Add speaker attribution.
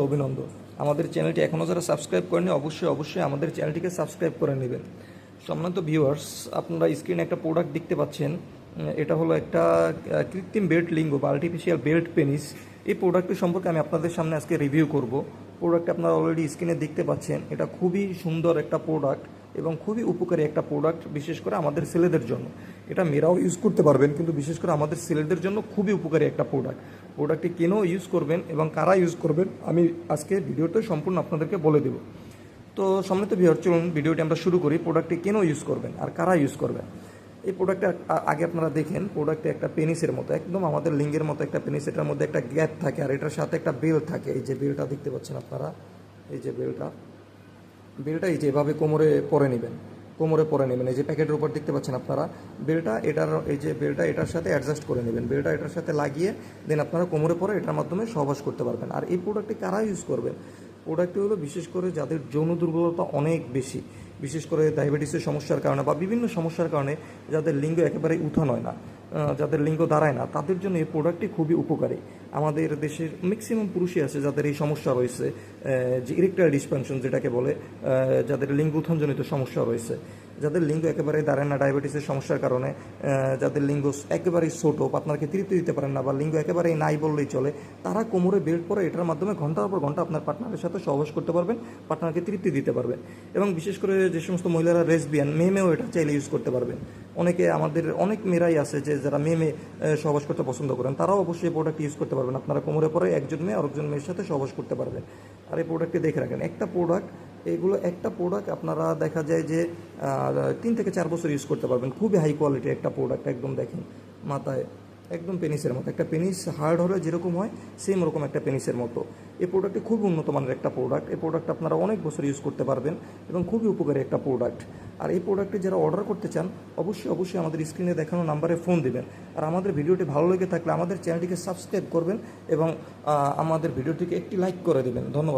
Speaker 1: অভিনন্দন। আমাদের চ্যানেলটি এখনও যারা সাবস্ক্রাইব করেনি অবশ্যই আমাদের চ্যানেলটিকে সাবস্ক্রাইব করে নেবেন। সম্মানিত ভিউয়ার্স, আপনারা স্ক্রিনে একটা প্রোডাক্ট দেখতে পাচ্ছেন। এটা হলো একটা কৃত্রিম বেল্ট লিঙ্গ বা আর্টিফিশিয়াল বেল্ট পেনিস। এই প্রোডাক্টটি সম্পর্কে আমি আপনাদের সামনে আজকে রিভিউ করব। প্রোডাক্টটা আপনারা অলরেডি স্ক্রিনে দেখতে পাচ্ছেন। এটা খুবই সুন্দর একটা প্রোডাক্ট এবং খুবই উপকারী একটা প্রোডাক্ট, বিশেষ করে আমাদের ছেলেদের জন্য। এটা মেয়েরাও ইউজ করতে পারবেন, কিন্তু বিশেষ করে আমাদের ছেলেদের জন্য খুবই উপকারী একটা প্রোডাক্টটি কেন ইউজ করবেন এবং কারা ইউজ করবেন আমি আজকে ভিডিওতে সম্পূর্ণ আপনাদেরকে বলে দেব। তো সম্মানিত ভিউয়ার, চলুন ভিডিওটি আমরা শুরু করি। প্রোডাক্টটি কেন ইউজ করবেন আর কারা ইউজ করবেন। এই প্রোডাক্টটা আগে আপনারা দেখেন, প্রোডাক্টে একটা পেনিসের মতো, একদম আমাদের লিঙ্গের মতো একটা পেনিস। এটার মধ্যে একটা গ্যাপ থাকে আর এটার সাথে একটা বেল্ট থাকে। এই যে বেল্টটা দেখতে পাচ্ছেন আপনারা, এই যে বেল্টটা এই যে এভাবে কোমরে পরে নেবেন, এই যে প্যাকেটের উপর দেখতে পাচ্ছেন আপনারা বেল্টটা। বেল্টটা এটার সাথে অ্যাডজাস্ট করে নেবেন, বেল্টটা এটার সাথে লাগিয়ে দেন আপনারা কোমরে পরে এটার মাধ্যমে সহবাস করতে পারবেন। আর এই প্রোডাক্টটি কারা ইউজ করবেন? প্রোডাক্টটি হলো বিশেষ করে যাদের যৌন দুর্বলতা অনেক বেশি, বিশেষ করে ডায়াবেটিসের সমস্যার কারণে বা বিভিন্ন সমস্যার কারণে যাদের লিঙ্গ একেবারেই উঠান হয় না, যাদের লিঙ্গ দাঁড়ায় না, তাদের জন্য এই প্রোডাক্টটি খুবই উপকারী। আমাদের দেশের ম্যাক্সিমাম পুরুষই আছে যাদের এই সমস্যা রয়েছে, যে ইরেকটাইল ডিসফাংশন যেটাকে বলে, যাদের লিঙ্গ উত্থানজনিত সমস্যা রয়েছে, যাদের লিঙ্গ একেবারেই দাঁড়ায় না ডায়াবেটিসের সমস্যার কারণে, যাদের লিঙ্গ একেবারেই ছোটো, পার্টনারকে তৃপ্তি দিতে পারেন না বা লিঙ্গ একেবারেই নাই বললেই চলে, তারা কোমরে বেল্ট পরে এটার মাধ্যমে ঘন্টার পর ঘন্টা আপনার পার্টনারের সাথে সহবাস করতে পারবেন, পার্টনারকে তৃপ্তি দিতে পারবেন। এবং বিশেষ করে যে সমস্ত মহিলারা রেসবিয়ান, মেয়েও এটা চাইলে ইউজ করতে পারবেন। আমাদের অনেক মেয়েরাই আছে যে যারা মেয়ে সহবাস করতে পছন্দ করেন, তারাও অবশ্যই এই প্রোডাক্ট ইউজ করতে পারবেন। আপনারা কোমরে পরে একজন মেয়ে আরেকজন মেয়ের সাথে সহবাস করতে পারবেন। আর এই প্রোডাক্টটি দেখে রাখেন, একটা প্রোডাক্ট আপনারা দেখা যায় যে 3 থেকে 4 বছর ইউজ করতে পারবেন। খুবই হাই কোয়ালিটির একটা প্রোডাক্ট, একদম দেখেন মাথায় একদম পেনিসের মতো। একটা পেনিস হার্ড হলে যেরকম হয় সেম রকম একটা পেনিসের মতো। এই প্রোডাক্টটি খুব উন্নত মানের একটা প্রোডাক্ট। এই প্রোডাক্ট আপনারা অনেক বছর ইউজ করতে পারবেন এবং খুবই উপকারী একটা প্রোডাক্ট। আর এই প্রোডাক্টটি যারা অর্ডার করতে চান অবশ্যই আমাদের স্ক্রিনে দেখানো নাম্বারে ফোন দিবেন। আর আমাদের ভিডিওটি ভালো লেগে থাকলে আমাদের চ্যানেলটিকে সাবস্ক্রাইব করবেন এবং আমাদের ভিডিওটিকে একটি লাইক করে দেবেন। ধন্যবাদ।